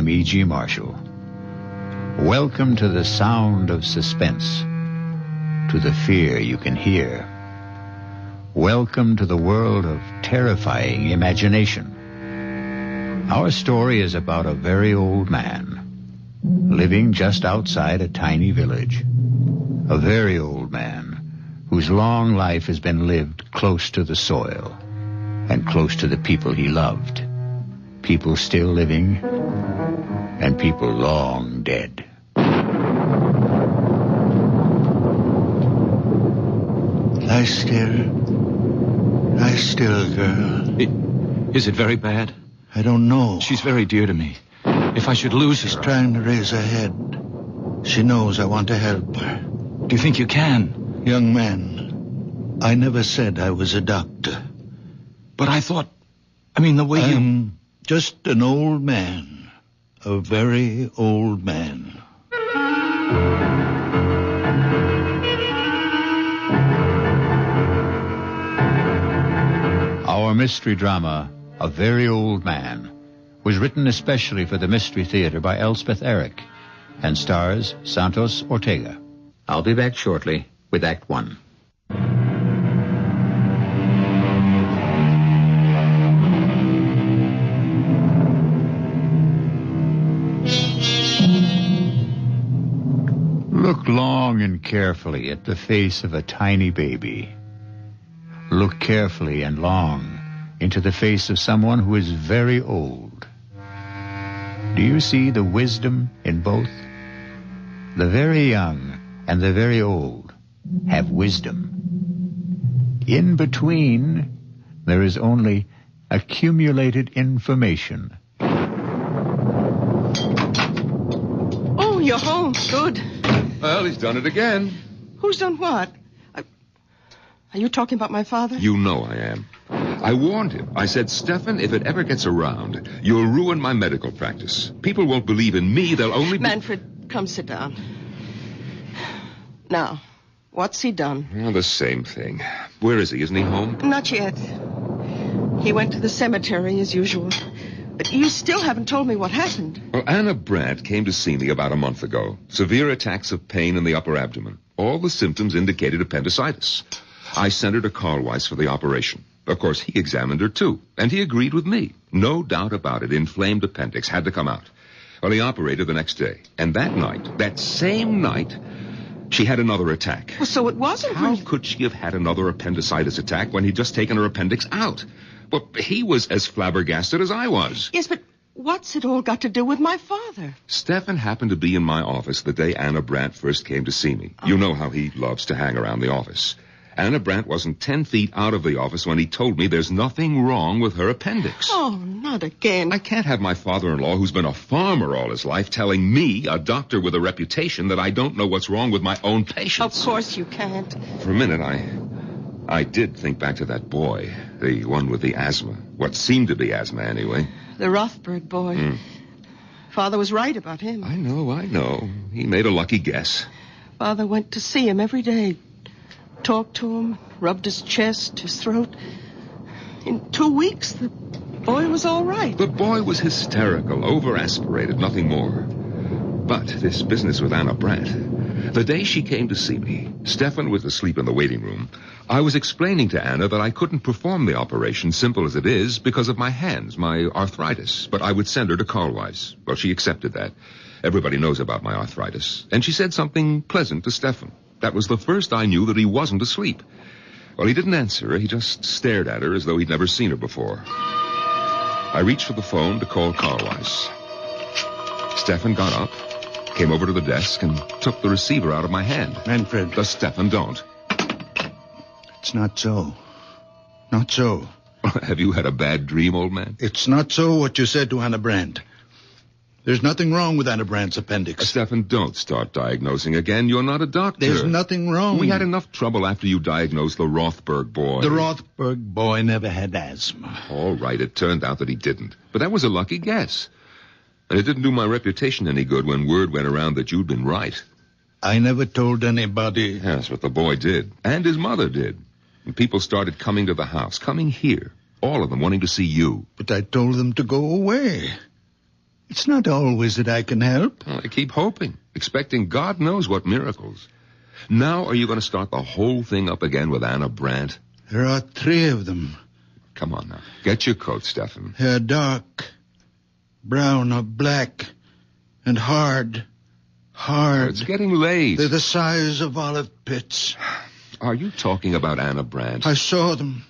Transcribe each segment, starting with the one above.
I'm E.G. Marshall. Welcome to the sound of suspense, to the fear you can hear. Welcome to the world of terrifying imagination. Our story is about a very old man living just outside a tiny village. A very old man whose long life has been lived close to the soil and close to the people he loved. People still living and people long dead. Lie still. Lie still, girl. Is it very bad? I don't know. She's very dear to me. If I should lose her... She's trying to raise her head. She knows I want to help her. Do you think you can? Young man, I never said I was a doctor. But I thought... the way I'm just an old man. A very old man. Our mystery drama, A Very Old Man, was written especially for the Mystery Theater by Elspeth Eric and stars Santos Ortega. I'll be back shortly with Act One. Look long and carefully at the face of a tiny baby. Look carefully and long into the face of someone who is very old. Do you see the wisdom in both? The very young and the very old have wisdom. In between, there is only accumulated information. Oh, you're home. Good. Well, he's done it again. Who's done what? Are you talking about my father? You know I am. I warned him. I said, Stefan, if it ever gets around, you'll ruin my medical practice. People won't believe in me. They'll only... Manfred, come sit down. Now, what's he done? Well, the same thing. Where is he? Isn't he home? Not yet. He went to the cemetery as usual. But you still haven't told me what happened. Well, Anna Brandt came to see me about a month ago. Severe attacks of pain in the upper abdomen. All the symptoms indicated appendicitis. I sent her to Carlweiss for the operation. Of course, he examined her, too, and he agreed with me. No doubt about it, inflamed appendix had to come out. Well, he operated the next day. And that night, that same night, she had another attack. Well, so it wasn't... How could she have had another appendicitis attack when he'd just taken her appendix out? Well, he was as flabbergasted as I was. Yes, but what's it all got to do with my father? Stefan happened to be in my office the day Anna Brandt first came to see me. You know how he loves to hang around the office. Anna Brandt wasn't 10 feet out of the office when he told me there's nothing wrong with her appendix. Oh, not again. I can't have my father-in-law, who's been a farmer all his life, telling me, a doctor with a reputation, that I don't know what's wrong with my own patients. Of course you can't. For a minute, I did think back to that boy, the one with the asthma. What seemed to be asthma, anyway. The Rothberg boy. Father was right about him. I know. He made a lucky guess. Father went to see him every day. Talked to him, rubbed his chest, his throat. In 2 weeks, the boy was all right. The boy was hysterical, over-aspirated, nothing more. But this business with Anna Brandt, the day she came to see me, Stefan was asleep in the waiting room. I was explaining to Anna that I couldn't perform the operation, simple as it is, because of my hands, my arthritis. But I would send her to Carlweiss. Well, she accepted that. Everybody knows about my arthritis. And she said something pleasant to Stefan. That was the first I knew that he wasn't asleep. Well, he didn't answer her. He just stared at her as though he'd never seen her before. I reached for the phone to call Carlweiss. Stefan got up, came over to the desk, and took the receiver out of my hand. Manfred. Stefan, don't. It's not so. Not so. Have you had a bad dream, old man? It's not so what you said to Anna Brandt. There's nothing wrong with Anna Brandt's appendix. Stefan, don't start diagnosing again. You're not a doctor. There's nothing wrong. We had enough trouble after you diagnosed the Rothberg boy. The Rothberg boy never had asthma. All right, it turned out that he didn't. But that was a lucky guess. And it didn't do my reputation any good when word went around that you'd been right. I never told anybody. Yes, but the boy did. And his mother did. And people started coming to the house, coming here. All of them wanting to see you. But I told them to go away. It's not always that I can help. Well, I keep hoping, expecting God knows what miracles. Now are you going to start the whole thing up again with Anna Brandt? There are 3 of them. Come on now. Get your coat, Stefan. They're dark, brown or black, and hard. Oh, it's getting late. They're the size of olive pits. Are you talking about Anna Brandt? I saw them,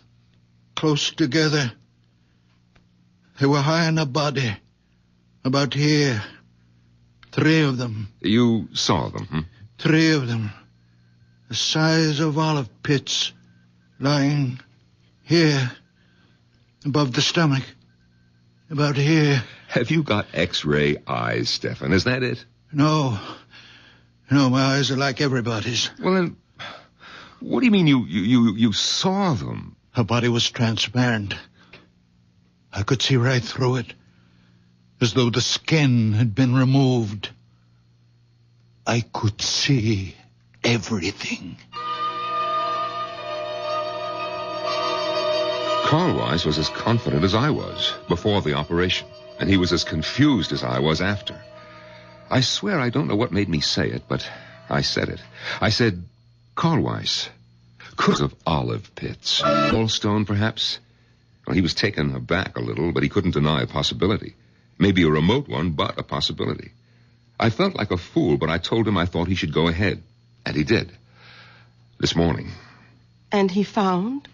close together. They were high in a body, about here. 3 of them. You saw them, hmm? 3 of them. The size of olive pits, lying here, above the stomach, about here. Have you got X-ray eyes, Stefan? Is that it? No, my eyes are like everybody's. Well, then, what do you mean you saw them? Her body was transparent. I could see right through it, as though the skin had been removed. I could see everything. Carl Weiss was as confident as I was before the operation, and he was as confused as I was after. I swear I don't know what made me say it, but I said it. I said, Carl Weiss, could of olive pits. Gallstone, perhaps? Well, he was taken aback a little, but he couldn't deny a possibility. Maybe a remote one, but a possibility. I felt like a fool, but I told him I thought he should go ahead. And he did. This morning. And he found?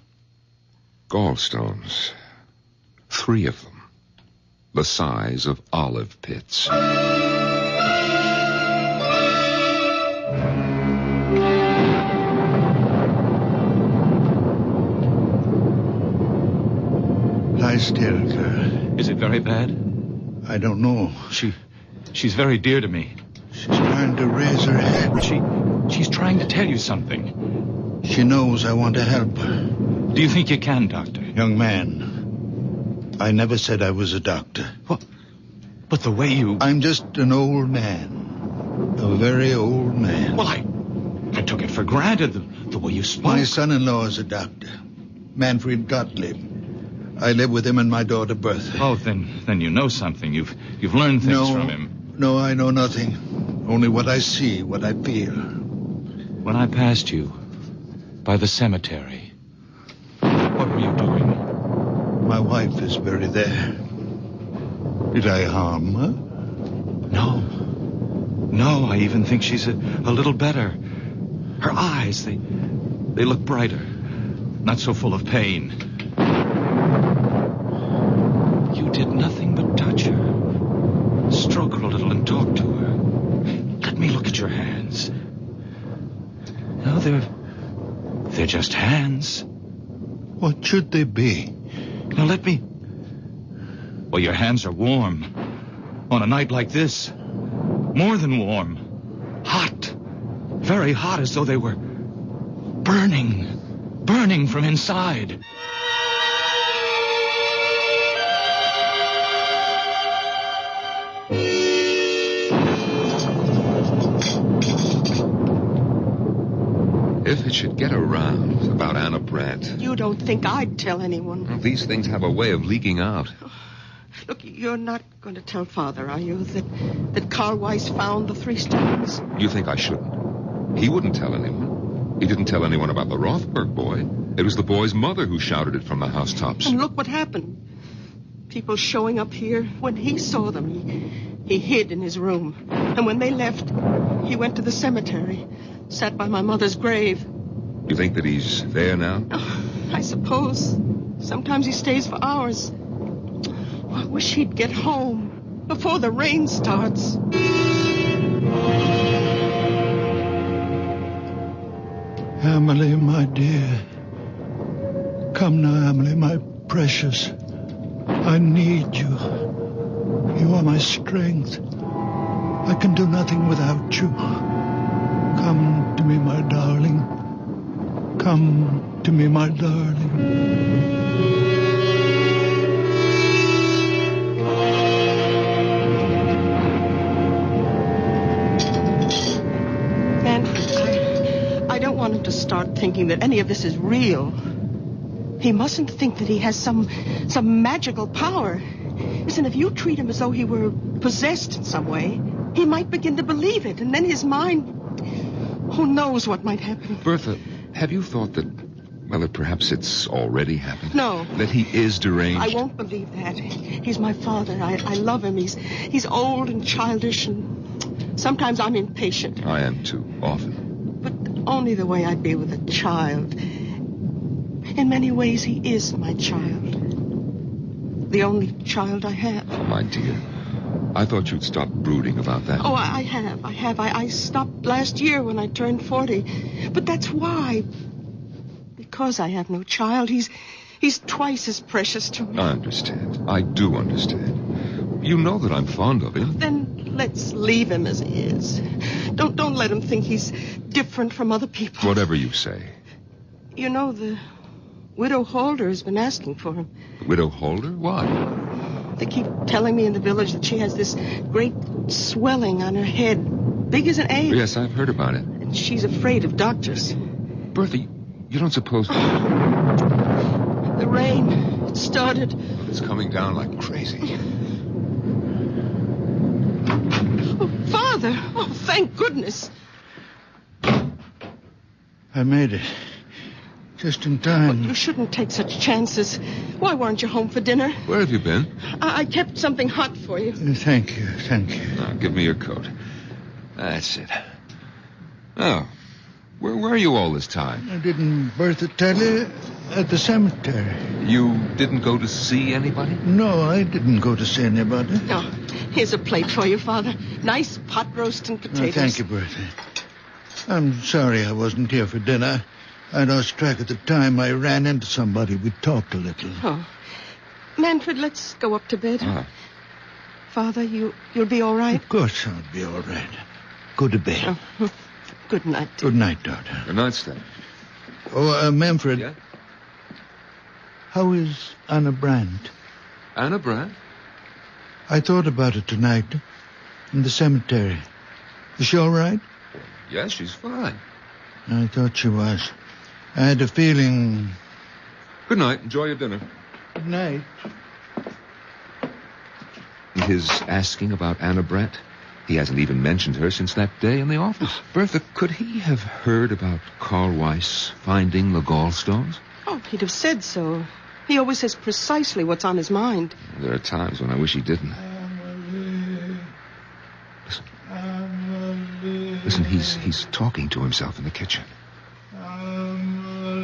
Gallstones. 3 of them. The size of olive pits. Lie still, girl. Is it very bad? I don't know. She's very dear to me. She's trying to raise her head. She's trying to tell you something. She knows I want to help her. Do you think you can, Doctor? Young man, I never said I was a doctor. What? But the way you... I'm just an old man. A very old man. Well, I took it for granted, the way you spoke. My son-in-law is a doctor. Manfred Gottlieb. I live with him and my daughter Bertha. Oh, then you know something. You've learned things from him. No, I know nothing. Only what I see, what I feel. When I passed you by the cemetery, what were you doing? My wife is buried there. Did I harm her? No, I even think she's a little better. Her eyes, they look brighter. Not so full of pain. You did nothing but touch her. Stroke her a little and talk to her. Let me look at your hands. No, they're just hands. What should they be? Now let me... Well, your hands are warm. On a night like this. More than warm. Hot. Very hot, as though they were burning from inside. If it should get around about Anna Brandt... You don't think I'd tell anyone? Well, these things have a way of leaking out. Look, you're not going to tell Father, are you, that Carl Weiss found the 3 stones? You think I shouldn't? He wouldn't tell anyone. He didn't tell anyone about the Rothberg boy. It was the boy's mother who shouted it from the housetops. And look what happened. People showing up here. When he saw them, he hid in his room. And when they left, he went to the cemetery, sat by my mother's grave. You think that he's there now? Oh, I suppose. Sometimes he stays for hours. I wish he'd get home before the rain starts. Emily, my dear. Come now, Emily, my precious. I need you. You are my strength. I can do nothing without you. Come to me, my darling. Come to me, my darling. I don't want him to start thinking that any of this is real. He mustn't think that he has some magical power. You Listen, if you treat him as though he were possessed in some way, he might begin to believe it, and then his mind... Who knows what might happen? Bertha, have you thought that, well, that perhaps it's already happened? No. That he is deranged? I won't believe that. He's my father. I love him. He's old and childish, and sometimes I'm impatient. I am, too, often. But only the way I'd be with a child. In many ways, he is my child. The only child I have. Oh, my dear. I thought you'd stop brooding about that. Oh, I have. I stopped last year when I turned 40. But that's why. Because I have no child, he's twice as precious to me. I understand. I do understand. You know that I'm fond of him. Then let's leave him as he is. Don't let him think he's different from other people. Whatever you say. You know, the Widow Holder has been asking for him. The Widow Holder? Why? They keep telling me in the village that she has this great swelling on her head, big as an egg. Yes, I've heard about it. And she's afraid of doctors. Bertha, you don't suppose... The rain, it started. It's coming down like crazy. Oh, Father! Oh, thank goodness. I made it. Just in time. You shouldn't take such chances. Why weren't you home for dinner? Where have you been? I kept something hot for you. Thank you. Now, give me your coat. That's it. Oh, where were you all this time? Didn't Bertha tell you? At the cemetery. You didn't go to see anybody? No, I didn't go to see anybody. Oh, here's a plate for you, Father. Nice pot roast and potatoes. Thank you, Bertha. I'm sorry I wasn't here for dinner. I lost track of the time. I ran into somebody. We talked a little. Oh. Manfred, let's go up to bed. Ah. Father, you'll be all right? Of course I'll be all right. Go to bed. Oh. Good night. Good night, daughter. Good night, Steph. Oh, Manfred. Yeah? How is Anna Brandt? Anna Brandt? I thought about it tonight. In the cemetery. Is she all right? Yes, she's fine. I thought she was. I had a feeling... Good night. Enjoy your dinner. Good night. His asking about Anna Brandt? He hasn't even mentioned her since that day in the office. Bertha, could he have heard about Carl Weiss finding the gallstones? Oh, he'd have said so. He always says precisely what's on his mind. There are times when I wish he didn't. Listen, he's talking to himself in the kitchen.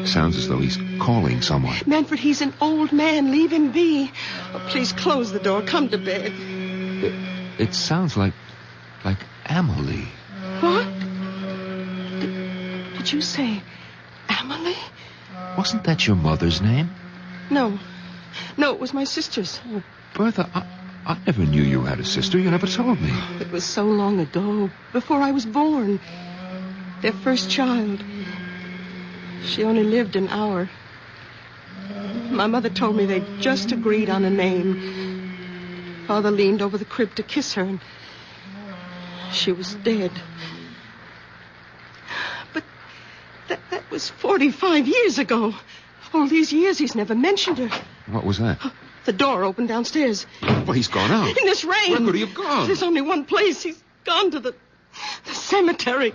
Sounds as though he's calling someone. Manfred, he's an old man. Leave him be. Oh, please close the door. Come to bed. It sounds like Amelie. What? Did you say Amelie? Wasn't that your mother's name? No, it was my sister's. Oh, Bertha, I never knew you had a sister. You never told me. It was so long ago, before I was born. Their first child. She only lived an hour. My mother told me they'd just agreed on a name. Father leaned over the crib to kiss her, and she was dead. But that was 45 years ago. All these years he's never mentioned her. What was that? The door opened downstairs. Well, he's gone out. In this rain. Where could he have gone? There's only one place. He's gone to the cemetery.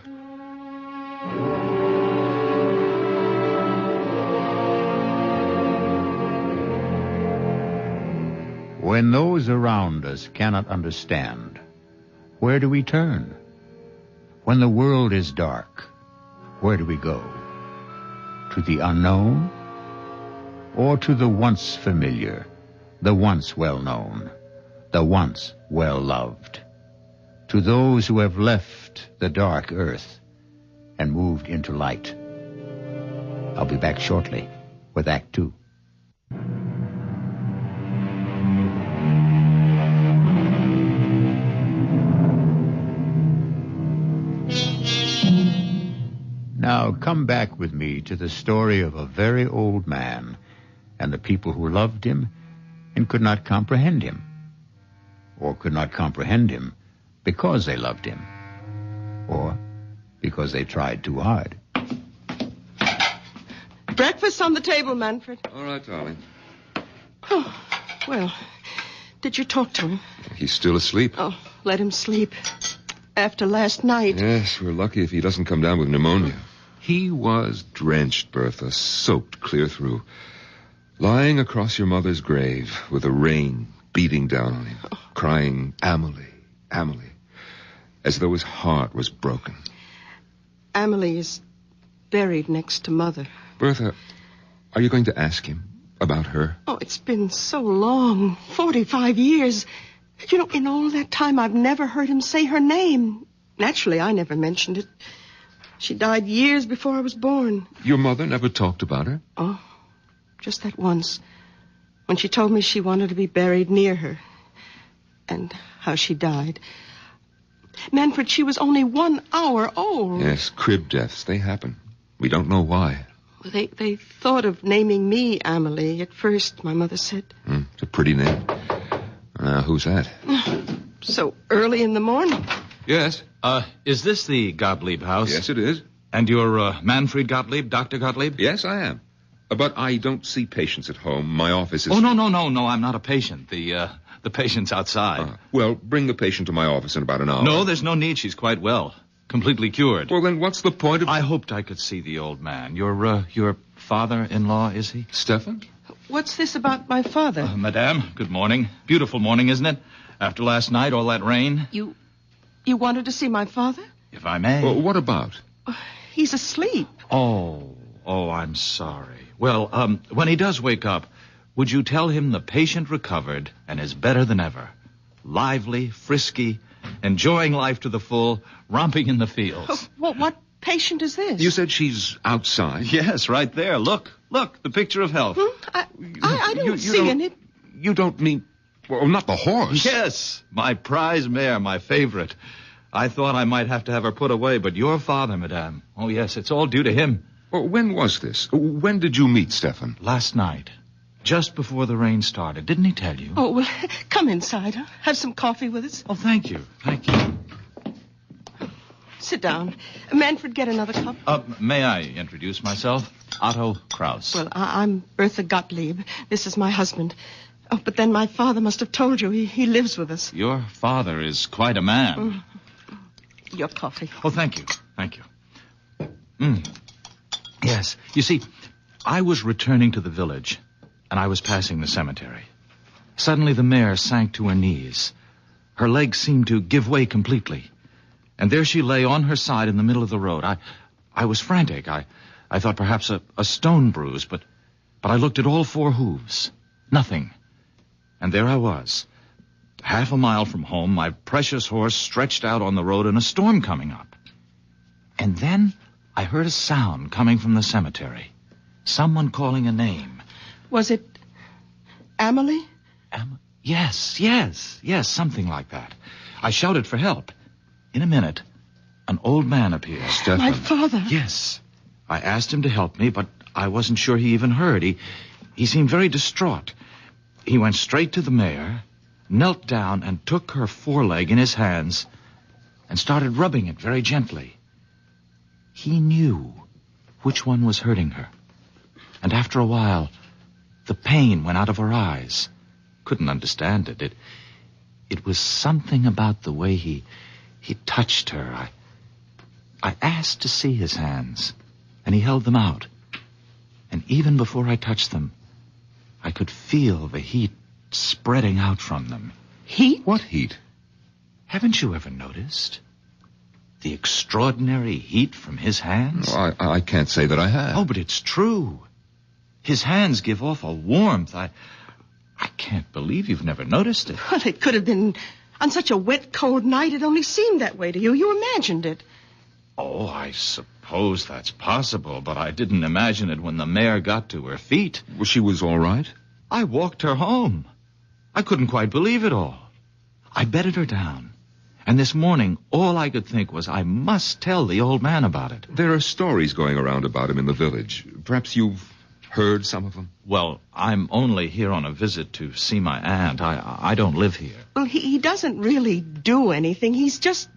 When those around us cannot understand, where do we turn? When the world is dark, where do we go? To the unknown? Or to the once familiar, the once well-known, the once well-loved? To those who have left the dark earth and moved into light. I'll be back shortly with Act 2. Now come back with me to the story of a very old man and the people who loved him and could not comprehend him, or could not comprehend him because they loved him, or because they tried too hard. Breakfast on the table, Manfred. All right, darling. Oh, well, Did you talk to him? He's still asleep. Oh, let him sleep. After last night. Yes, we're lucky if he doesn't come down with pneumonia. He was drenched, Bertha, soaked clear through. Lying across your mother's grave with the rain beating down on him, crying, Amelie, Amelie, as though his heart was broken. Amelie is buried next to Mother. Bertha, are you going to ask him about her? Oh, it's been so long. 45 years. You know, in all that time, I've never heard him say her name. Naturally, I never mentioned it. She died years before I was born. Your mother never talked about her? Oh, just that once. When she told me she wanted to be buried near her. And how she died. Manfred, she was only 1 hour old. Yes, crib deaths, they happen. We don't know why. They thought of naming me Amelie at first, my mother said. It's a pretty name. Who's that? So early in the morning. Yes. Is this the Gottlieb house? Yes, it is. And you're Manfred Gottlieb, Dr. Gottlieb? Yes, I am. But I don't see patients at home. My office is... Oh, no, I'm not a patient. The patient's outside. Well, bring the patient to my office in about an hour. No, there's no need. She's quite well. Completely cured. Well, then what's the point of... I hoped I could see the old man. Your father-in-law, is he? Stefan? What's this about my father? Madame, good morning. Beautiful morning, isn't it? After last night, all that rain. You wanted to see my father? If I may. Well, what about? He's asleep. Oh, I'm sorry. Well, when he does wake up, would you tell him the patient recovered and is better than ever? Lively, frisky, enjoying life to the full, romping in the fields. What patient is this? You said she's outside? Yes, right there. Look, the picture of health. I don't see any... You don't mean... Well, not the horse. Yes, my prize mare, my favorite. I thought I might have to have her put away, but your father, madame. Oh, yes, it's all due to him. Well, when was this? When did you meet Stefan? Last night, just before the rain started. Didn't he tell you? Oh, well, come inside. Huh? Have some coffee with us. Oh, thank you. Sit down. Manfred, get another cup. May I introduce myself? Otto Kraus. Well, I'm Bertha Gottlieb. This is my husband. Oh, but then my father must have told you. He lives with us. Your father is quite a man. Your coffee. Oh, thank you. Yes. You see, I was returning to the village, and I was passing the cemetery. Suddenly the mare sank to her knees. Her legs seemed to give way completely. And there she lay on her side in the middle of the road. I was frantic. I thought perhaps a stone bruise, but I looked at all 4 hooves. Nothing. And there I was, half a mile from home, my precious horse stretched out on the road and a storm coming up. And then I heard a sound coming from the cemetery. Someone calling a name. Was it Amelie? Yes, something like that. I shouted for help. In a minute, an old man appeared. Stefan. My father. Yes. I asked him to help me, but I wasn't sure he even heard. He seemed very distraught. He went straight to the mare, knelt down and took her foreleg in his hands and started rubbing it very gently. He knew which one was hurting her. And after a while, the pain went out of her eyes. Couldn't understand it. It was something about the way he touched her. I asked to see his hands, and he held them out. And even before I touched them, I could feel the heat spreading out from them. Heat? What heat? Haven't you ever noticed the extraordinary heat from his hands? Oh, I can't say that I have. Oh, but it's true. His hands give off a warmth. I can't believe you've never noticed it. Well, it could have been on such a wet, cold night. It only seemed that way to you. You imagined it. Oh, I suppose that's possible, but I didn't imagine it when the mare got to her feet. Well, she was all right? I walked her home. I couldn't quite believe it all. I bedded her down. And this morning, all I could think was I must tell the old man about it. There are stories going around about him in the village. Perhaps you've heard some of them? Well, I'm only here on a visit to see my aunt. I don't live here. Well, he doesn't really do anything. He's just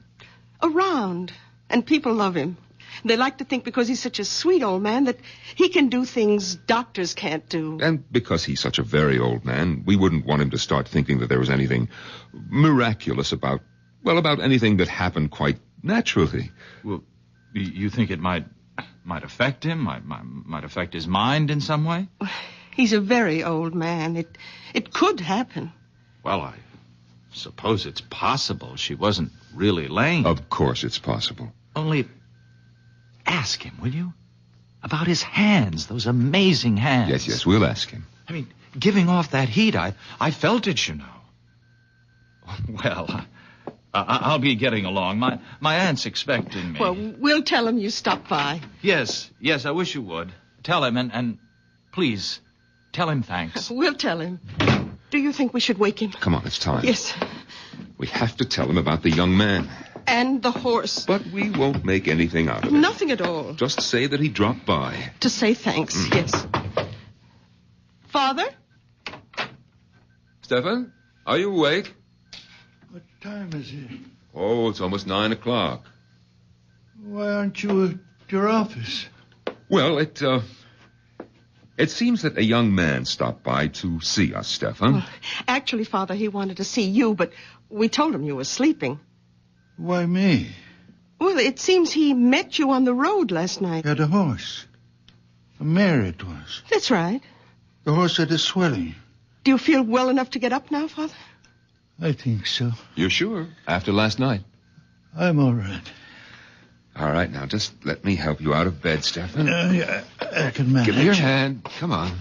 around. And people love him. They like to think because he's such a sweet old man that he can do things doctors can't do. And because he's such a very old man, we wouldn't want him to start thinking that there was anything miraculous about anything that happened quite naturally. Well, you think it might affect him? Might affect his mind in some way? He's a very old man. It could happen. Well, I suppose it's possible she wasn't really laying. Of course it's possible. Only ask him, will you? About his hands, those amazing hands. Yes, we'll ask him. I mean, giving off that heat, I felt it, you know. Well, I'll be getting along. My aunt's expecting me. Well, we'll tell him you stopped by. Yes, I wish you would. Tell him, and please, tell him thanks. We'll tell him. Do you think we should wake him? Come on, it's time. Yes. We have to tell him about the young man. And the horse. But we won't make anything out of it. Nothing at all. Just say that he dropped by. To say thanks, yes. Father? Stefan, are you awake? What time is it? Oh, it's almost 9 o'clock. Why aren't you at your office? Well, it seems that a young man stopped by to see us, Stefan. Well, actually, Father, he wanted to see you, but we told him you were sleeping. Why me? Well, it seems he met you on the road last night. Had a horse. A mare it was. That's right. The horse had a swelling. Do you feel well enough to get up now, Father? I think so. You're sure? After last night? I'm all right. All right, now just let me help you out of bed, Stefan. Yeah, I can manage. Give me your hand. Come on.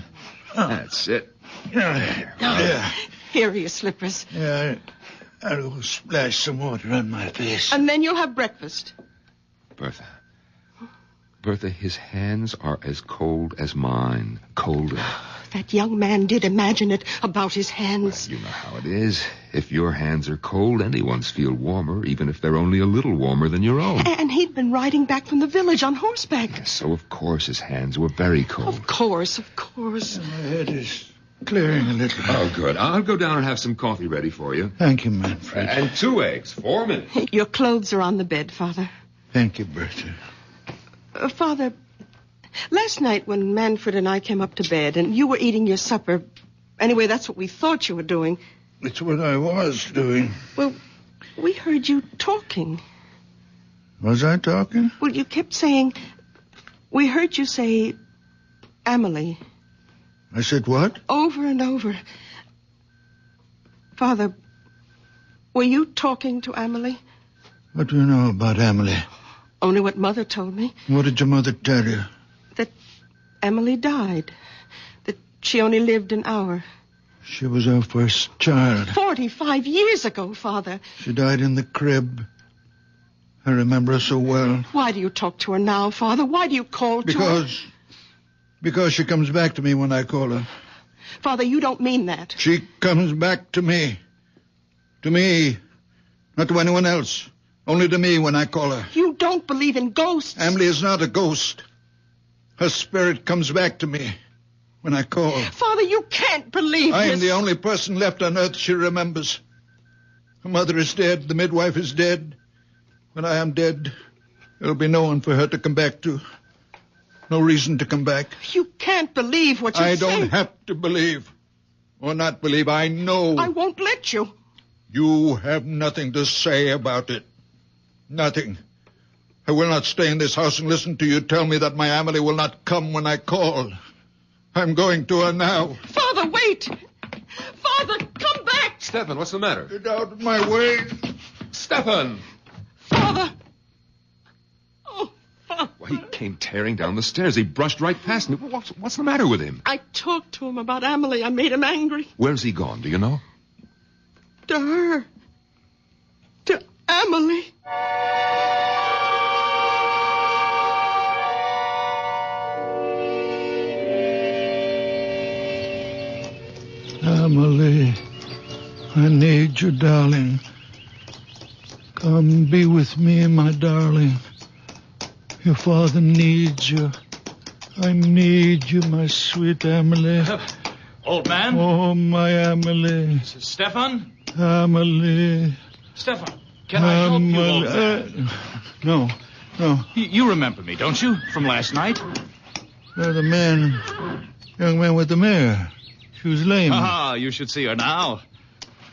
That's it. Yeah. Here are your slippers. Yeah, I'll go splash some water on my face. And then you'll have breakfast. Bertha, his hands are as cold as mine. Colder. That young man did imagine it about his hands. Well, you know how it is. If your hands are cold, anyone's feel warmer, even if they're only a little warmer than your own. And he'd been riding back from the village on horseback. Yes, so of course his hands were very cold. Of course. My head is clearing a little. Oh, good. I'll go down and have some coffee ready for you. Thank you, Manfred. And 2 eggs. 4 minutes. Your clothes are on the bed, Father. Thank you, Bertha. Father, last night when Manfred and I came up to bed and you were eating your supper, anyway, that's what we thought you were doing. It's what I was doing. Well, we heard you talking. Was I talking? Well, you kept saying, we heard you say, Amelie. I said what? Over and over. Father, were you talking to Amelie? What do you know about Amelie? Only what Mother told me. What did your mother tell you? That Amelie died. That she only lived an hour. She was our first child. 45 years ago, Father. She died in the crib. I remember her so well. Why do you talk to her now, Father? Why do you call to her? Because she comes back to me when I call her. Father, you don't mean that. She comes back to me. To me. Not to anyone else. Only to me when I call her. You don't believe in ghosts. Amelie is not a ghost. Her spirit comes back to me when I call. Father, you can't believe I this. am the only person left on earth she remembers. Her mother is dead. The midwife is dead. When I am dead, there'll be no one for her to come back to. No reason to come back. You can't believe what you say. I don't have to believe. Or not believe. I know. I won't let you. You have nothing to say about it. Nothing. I will not stay in this house and listen to you tell me that my Amelie will not come when I call. I'm going to her now. Father, wait. Father, come back. Stefan, what's the matter? Get out of my way. Stefan! Father. Oh, Father. Well, he came tearing down the stairs. He brushed right past me. What's the matter with him? I talked to him about Amelie. I made him angry. Where's he gone? Do you know? To her. To Amelie. Amelie, I need you, darling. Come be with me, my darling. Your father needs you. I need you, my sweet Amelie. Old man? Oh, my Amelie. Stefan? Amelie. Stefan, can I help you, old man? No. No. You remember me, don't you? From last night? The young man with the mare. She was lame. Ah, you should see her now.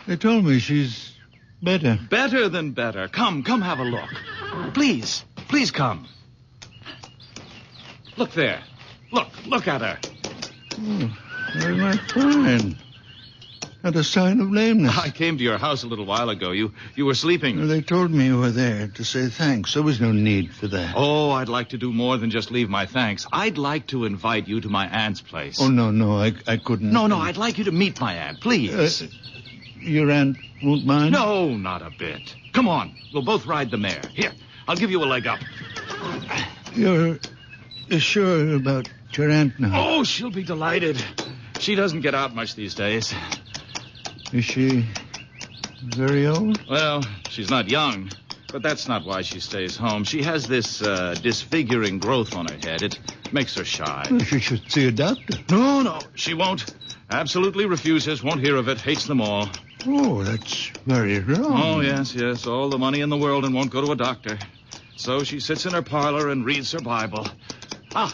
They told me she's better. Better than better. Come have a look. Please come. Look there. Look at her. Oh, very much fine. Not a sign of lameness. I came to your house a little while ago. You were sleeping. They told me you were there to say thanks. There was no need for that. Oh, I'd like to do more than just leave my thanks. I'd like to invite you to my aunt's place. Oh, no, I couldn't. No, I'd like you to meet my aunt, please. Your aunt won't mind? No, not a bit. Come on, we'll both ride the mare. Here, I'll give you a leg up. You're sure about your aunt now? Oh, she'll be delighted. She doesn't get out much these days. Is she very old? Well, she's not young, but that's not why she stays home. She has this disfiguring growth on her head. It makes her shy. Well, she should see a doctor. No, she won't. Absolutely refuses, won't hear of it, hates them all. Oh, that's very wrong. Oh, yes, all the money in the world and won't go to a doctor. So she sits in her parlor and reads her Bible. Ah,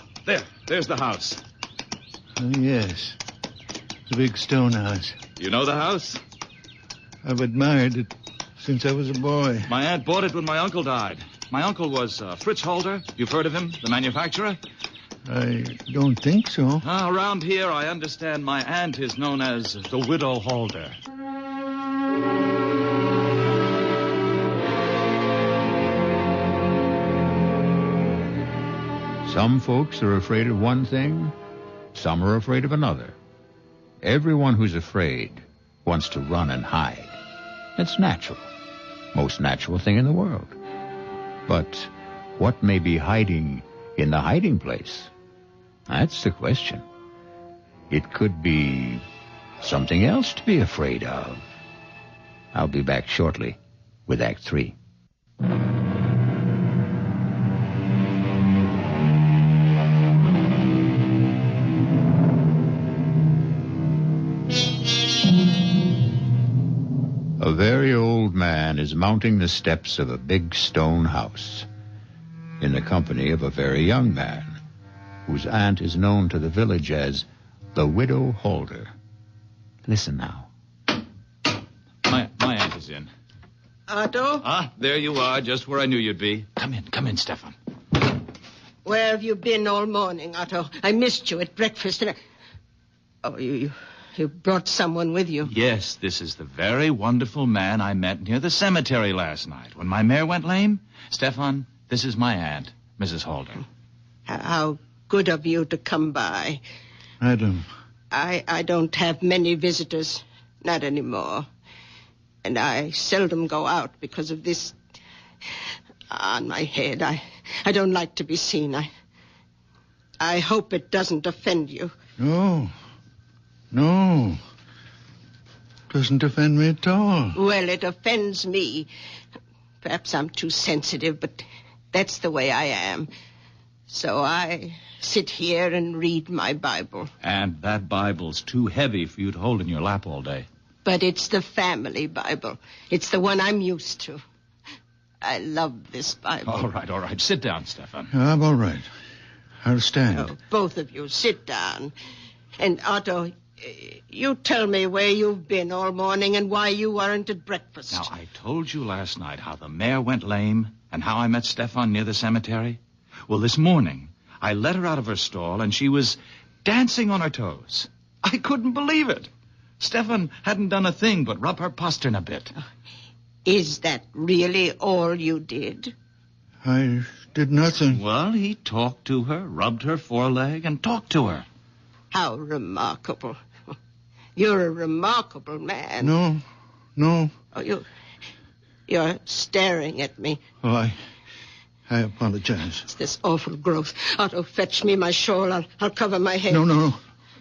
there's the house. Oh, yes, the big stone house. You know the house? I've admired it since I was a boy. My aunt bought it when my uncle died. My uncle was Fritz Holder. You've heard of him, the manufacturer? I don't think so. Around here, I understand my aunt is known as the Widow Holder. Some folks are afraid of one thing, some are afraid of another. Everyone who's afraid wants to run and hide. It's natural. Most natural thing in the world. But what may be hiding in the hiding place? That's the question. It could be something else to be afraid of. I'll be back shortly with Act 3. A very old man is mounting the steps of a big stone house in the company of a very young man whose aunt is known to the village as the Widow Holder. Listen now. My aunt is in. Otto? Ah, there you are, just where I knew you'd be. Come in, Stefan. Where have you been all morning, Otto? I missed you at breakfast and Oh, you brought someone with you. Yes, this is the very wonderful man I met near the cemetery last night when my mare went lame. Stefan, this is my aunt, Mrs. Holder. How good of you to come by. Madam. I don't have many visitors, not anymore. And I seldom go out because of this on my head. I don't like to be seen. I hope it doesn't offend you. No. Doesn't offend me at all. Well, it offends me. Perhaps I'm too sensitive, but that's the way I am. So I sit here and read my Bible. And that Bible's too heavy for you to hold in your lap all day. But it's the family Bible. It's the one I'm used to. I love this Bible. All right. Sit down, Stefan. I'm all right. I'll stand. Oh, both of you, sit down. And Otto, you tell me where you've been all morning and why you weren't at breakfast. Now, I told you last night how the mare went lame and how I met Stefan near the cemetery. Well, this morning, I let her out of her stall and she was dancing on her toes. I couldn't believe it. Stefan hadn't done a thing but rub her postern a bit. Is that really all you did? I did nothing. Well, he talked to her, rubbed her foreleg, and talked to her. How remarkable. You're a remarkable man. No. Oh, you're staring at me. Oh, I apologize. It's this awful growth. Otto, fetch me my shawl. I'll cover my head. No.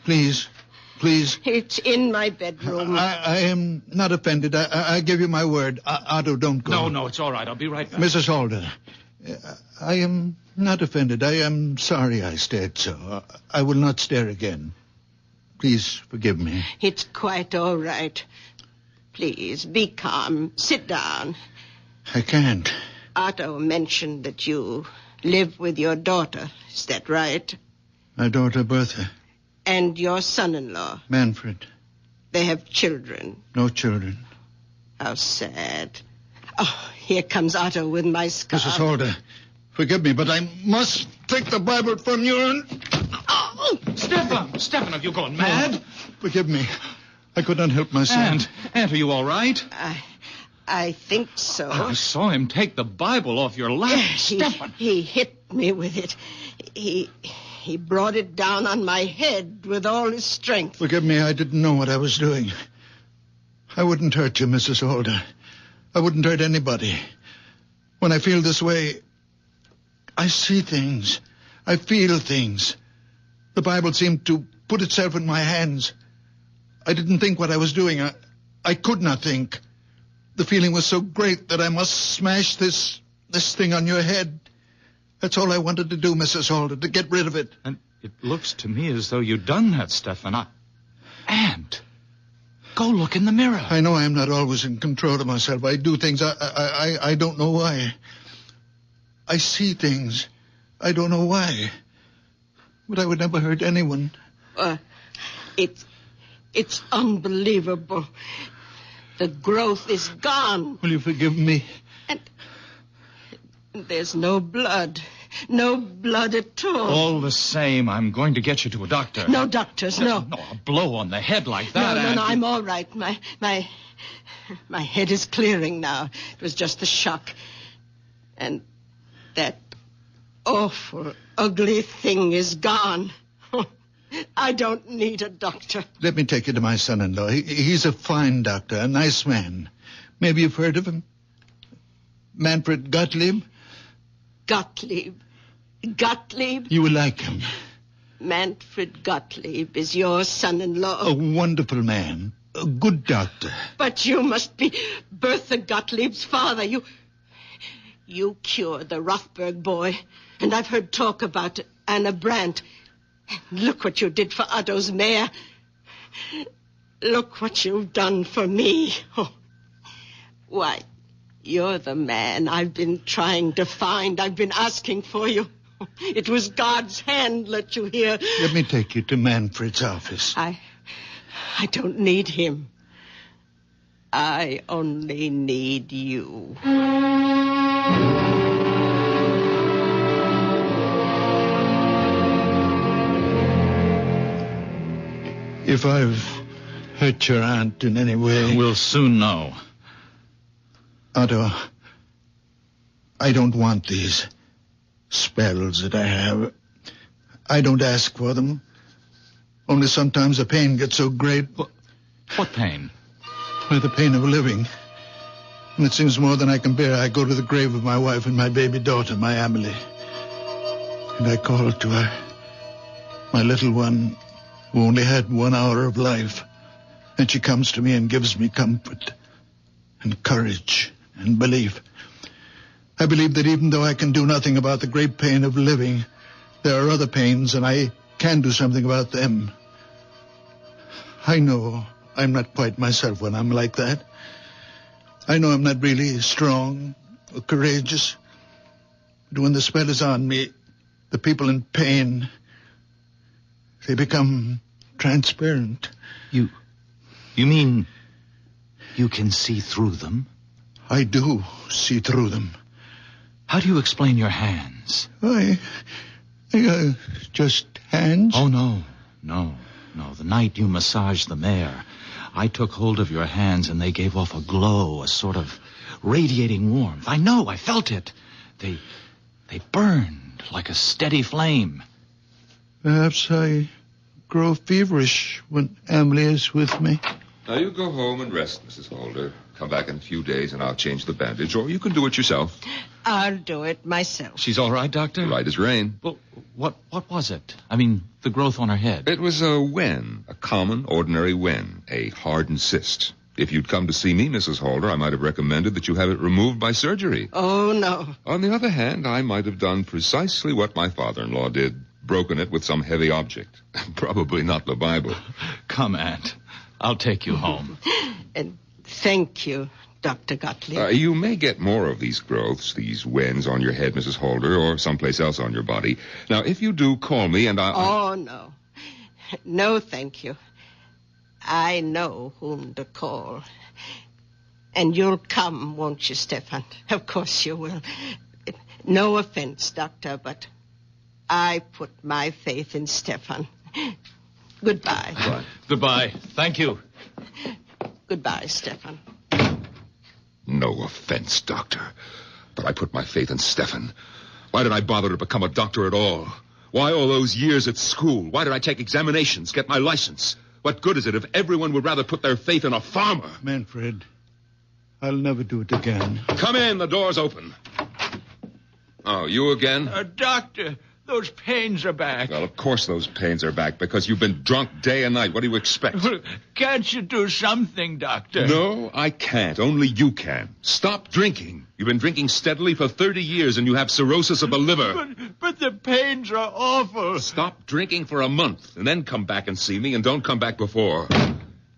Please. It's in my bedroom. I am not offended. I give you my word. Otto, don't go. No, it's all right. I'll be right back. Mrs. Holder, I am not offended. I am sorry I stared so. I will not stare again. Please forgive me. It's quite all right. Please, be calm. Sit down. I can't. Otto mentioned that you live with your daughter. Is that right? My daughter, Bertha. And your son-in-law? Manfred. They have children? No children. How sad. Oh, here comes Otto with my scarf. Mrs. Holder, forgive me, but I must take the Bible from you and... Oh! Stefan, have you gone mad? No, forgive me. I could not help myself. Aunt, are you all right? I think so. I saw him take the Bible off your lap. Stefan. He hit me with it. He brought it down on my head with all his strength. Forgive me, I didn't know what I was doing. I wouldn't hurt you, Mrs. Holder. I wouldn't hurt anybody. When I feel this way, I see things. I feel things. The Bible seemed to put itself in my hands. I didn't think what I was doing. I could not think. The feeling was so great that I must smash this thing on your head. That's all I wanted to do, Mrs. Holder, to get rid of it. And it looks to me as though you'd done that, Stefan. Aunt, go look in the mirror. I know I am not always in control of myself. I do things. I don't know why. I see things. I don't know why. But I would never hurt anyone. It's unbelievable. The growth is gone. Will you forgive me? And there's no blood. No blood at all. All the same, I'm going to get you to a doctor. No doctors, no. No, a blow on the head like that. No, I'm all right. My head is clearing now. It was just a shock. And that awful, ugly thing is gone. I don't need a doctor. Let me take you to my son-in-law. He's a fine doctor, a nice man. Maybe you've heard of him? Manfred Gottlieb? Gottlieb? You will like him. Manfred Gottlieb is your son-in-law. A wonderful man. A good doctor. But you must be Bertha Gottlieb's father. You cured the Rothberg boy. And I've heard talk about Anna Brandt. Look what you did for Otto's mare. Look what you've done for me. Oh. Why, you're the man I've been trying to find. I've been asking for you. It was God's hand let you here. Let me take you to Manfred's office. I don't need him. I only need you. If I've hurt your aunt in any way... We'll soon know. Otto, I don't want these spells that I have. I don't ask for them. Only sometimes the pain gets so great. What pain? Well, the pain of living. And it seems more than I can bear. I go to the grave of my wife and my baby daughter, my Emily. And I call to her, my little one, who only had 1 hour of life. And she comes to me and gives me comfort and courage and belief. I believe that even though I can do nothing about the great pain of living, there are other pains, and I can do something about them. I know I'm not quite myself when I'm like that. I know I'm not really strong or courageous. But when the spell is on me, the people in pain, they become transparent. You mean you can see through them? I do see through them. How do you explain your hands? Just hands? Oh, no. The night you massaged the mare, I took hold of your hands and they gave off a glow, a sort of radiating warmth. I know, I felt it. They burned like a steady flame. Perhaps I grow feverish when Emily is with me. Now, you go home and rest, Mrs. Holder. Come back in a few days and I'll change the bandage, or you can do it yourself. I'll do it myself. She's all right, Doctor? Right as rain. Well, what was it? I mean, the growth on her head. It was a wen, a common, ordinary wen, a hardened cyst. If you'd come to see me, Mrs. Holder, I might have recommended that you have it removed by surgery. Oh, no. On the other hand, I might have done precisely what my father-in-law did, broken it with some heavy object. Probably not the Bible. Come, Aunt. I'll take you home. And thank you. Dr. Gottlieb. You may get more of these growths, these wens on your head, Mrs. Holder, or someplace else on your body. Now, if you do, call me and I'll... Oh, no. No, thank you. I know whom to call. And you'll come, won't you, Stefan? Of course you will. No offense, Doctor, but I put my faith in Stefan. Goodbye. Goodbye. Thank you. Goodbye, Stefan. No offense, Doctor, but I put my faith in Stefan. Why did I bother to become a doctor at all? Why all those years at school? Why did I take examinations, get my license? What good is it if everyone would rather put their faith in a farmer? Manfred, I'll never do it again. Come in, the door's open. Oh, you again? Doctor, those pains are back. Well, of course those pains are back, because you've been drunk day and night. What do you expect? Can't you do something, Doctor? No, I can't. Only you can. Stop drinking. You've been drinking steadily for 30 years, and you have cirrhosis of the liver. But the pains are awful. Stop drinking for a month, and then come back and see me, and don't come back before.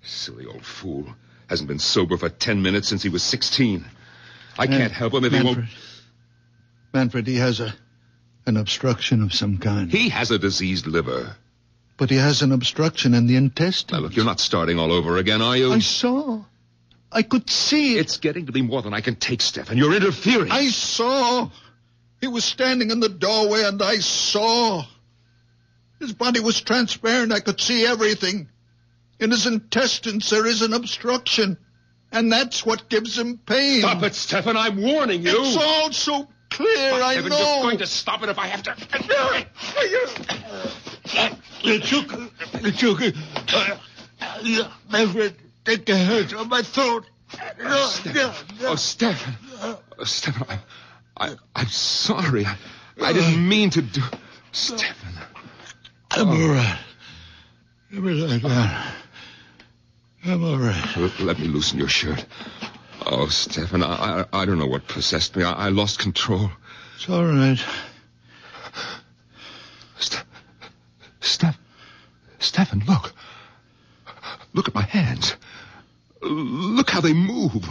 Silly old fool. Hasn't been sober for 10 minutes since he was 16. I can't help him if he won't... Manfred, he has an obstruction of some kind. He has a diseased liver. But he has an obstruction in the intestines. Now, look, you're not starting all over again, are you? I saw. I could see it. It's getting to be more than I can take, Stefan. You're interfering. I saw. He was standing in the doorway, and I saw. His body was transparent. I could see everything. In his intestines, there is an obstruction. And that's what gives him pain. Stop it, Stefan. I'm warning you. It's all so clear, I know. You're going to stop it if I have to. Manfred, take the hurt on my throat. Stefan. Stefan, I'm sorry. I didn't mean to do... Stefan. I'm all right. Give me that gun. I'm all right. Let me loosen your shirt. Oh, Stefan, I don't know what possessed me. I lost control. It's all right. Stefan, look. Look at my hands. Look how they move.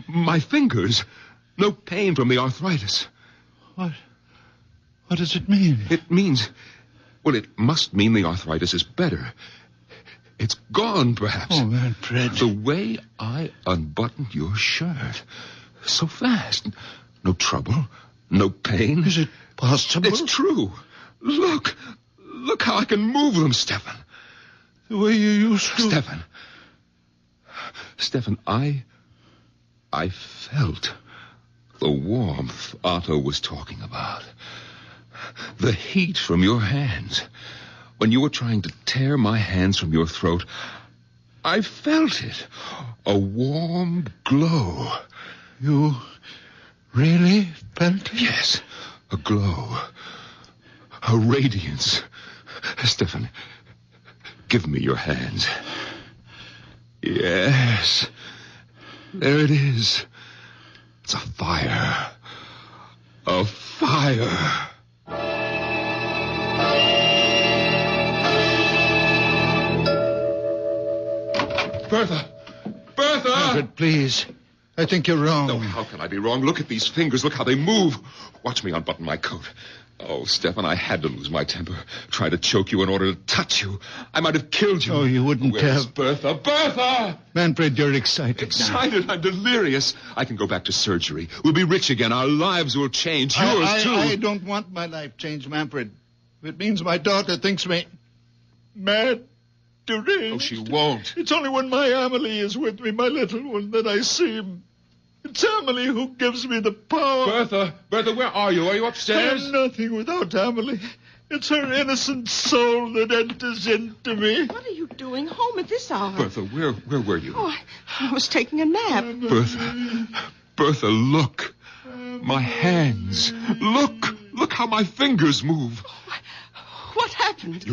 My fingers. No pain from the arthritis. What does it mean? It means... Well, it must mean the arthritis is better. It's gone, perhaps. Oh, Manfred. The way I unbuttoned your shirt. So fast. No trouble. No pain. Is it possible? It's true. Look. Look how I can move them, Stefan. The way you used to. Stefan, I felt the warmth Otto was talking about. The heat from your hands. When you were trying to tear my hands from your throat, I felt it. A warm glow. You really felt it? Yes, a glow. A radiance. Stefan, give me your hands. Yes. There it is. It's a fire. A fire. Bertha! Manfred, please. I think you're wrong. No, how can I be wrong? Look at these fingers. Look how they move. Watch me unbutton my coat. Oh, Stefan, I had to lose my temper. Try to choke you in order to touch you. I might have killed you. Oh, you wouldn't Where's have. Bertha? Bertha! Manfred, you're excited Excited? now. I'm delirious. I can go back to surgery. We'll be rich again. Our lives will change. Yours, too. I don't want my life changed, Manfred. If it means my daughter thinks me mad, deranged. Oh, she won't. It's only when my Amelie is with me, my little one, that I see him. It's Amelie who gives me the power. Bertha, where are you? Are you upstairs? I'm nothing without Amelie. It's her innocent soul that enters into me. What are you doing home at this hour? Bertha, where were you? Oh, I was taking a nap. Bertha, look. My hands. Look how my fingers move. What happened?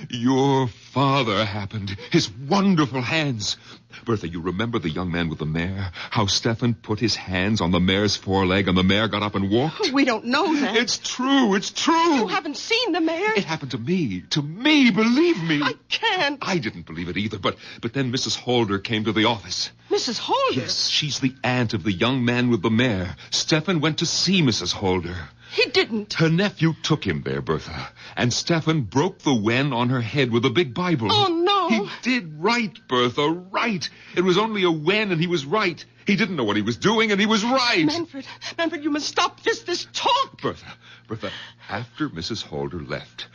Your father happened. His wonderful hands. Bertha, you remember the young man with the mare? How Stefan put his hands on the mare's foreleg and the mare got up and walked? We don't know that. It's true. You haven't seen the mare? It happened to me. To me, believe me. I can't. I didn't believe it either, but then Mrs. Holder came to the office. Mrs. Holder? Yes, she's the aunt of the young man with the mare. Stefan went to see Mrs. Holder. He didn't. Her nephew took him there, Bertha. And Stefan broke the wen on her head with a big Bible. Oh, no. He did right, Bertha, right. It was only a wen, and he was right. He didn't know what he was doing, and he was right. Manfred, you must stop this talk. Bertha, after Mrs. Holder left,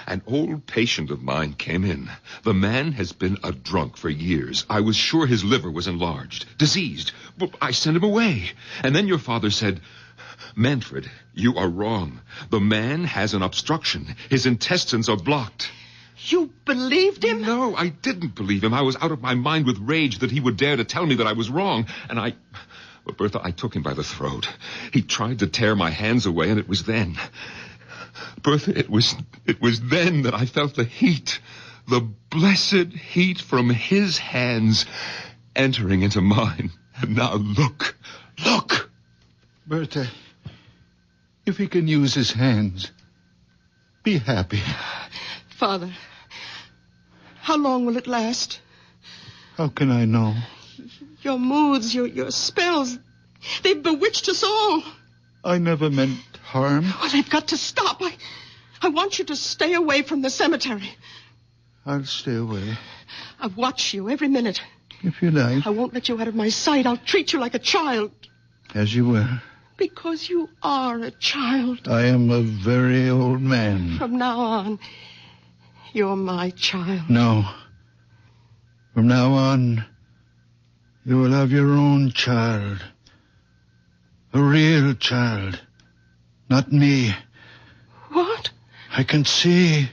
an old patient of mine came in. The man has been a drunk for years. I was sure his liver was enlarged, diseased. But I sent him away. And then your father said, Manfred, you are wrong. The man has an obstruction. His intestines are blocked. You believed him? No, I didn't believe him. I was out of my mind with rage that he would dare to tell me that I was wrong. And Well, Bertha, I took him by the throat. He tried to tear my hands away, and it was then. Bertha, it was then that I felt the heat. The blessed heat from his hands entering into mine. And now look. Bertha, if he can use his hands, be happy. Father, how long will it last? How can I know? Your moods, your spells, they've bewitched us all. I never meant harm. Well, they've got to stop. I want you to stay away from the cemetery. I'll stay away. I watch you every minute. If you like. I won't let you out of my sight. I'll treat you like a child. As you will. Because you are a child. I am a very old man. From now on, you're my child. No. From now on, you will have your own child. A real child. Not me. What? I can see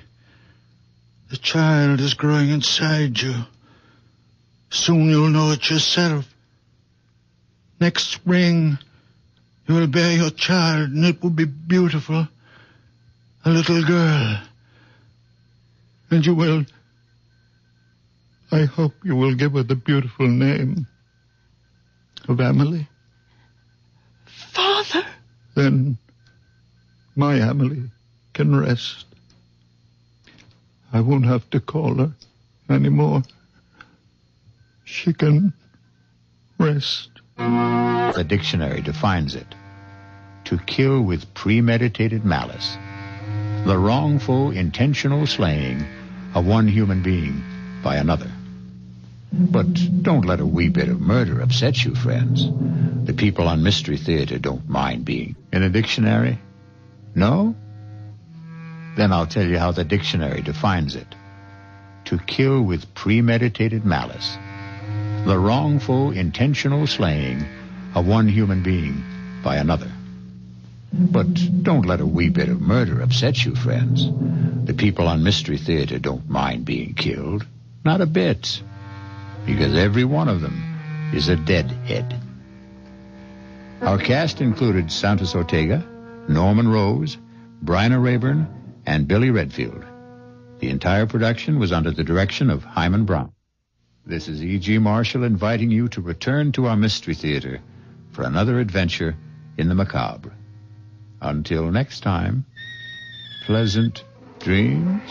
the child is growing inside you. Soon you'll know it yourself. Next spring, you will bear your child, and it will be beautiful. A little girl. And you will... I hope you will give her the beautiful name of Emily. Father? Then my Emily can rest. I won't have to call her anymore. She can rest. The dictionary defines it: to kill with premeditated malice, the wrongful, intentional slaying of one human being by another. But don't let a wee bit of murder upset you, friends. The people on Mystery Theater don't mind being in a dictionary. No? Then I'll tell you how the dictionary defines it: to kill with premeditated malice, the wrongful, intentional slaying of one human being by another. But don't let a wee bit of murder upset you, friends. The people on Mystery Theater don't mind being killed. Not a bit. Because every one of them is a deadhead. Our cast included Santos Ortega, Norman Rose, Bryna Rayburn, and Billy Redfield. The entire production was under the direction of Hyman Brown. This is E.G. Marshall inviting you to return to our Mystery Theater for another adventure in the macabre. Until next time, pleasant dreams.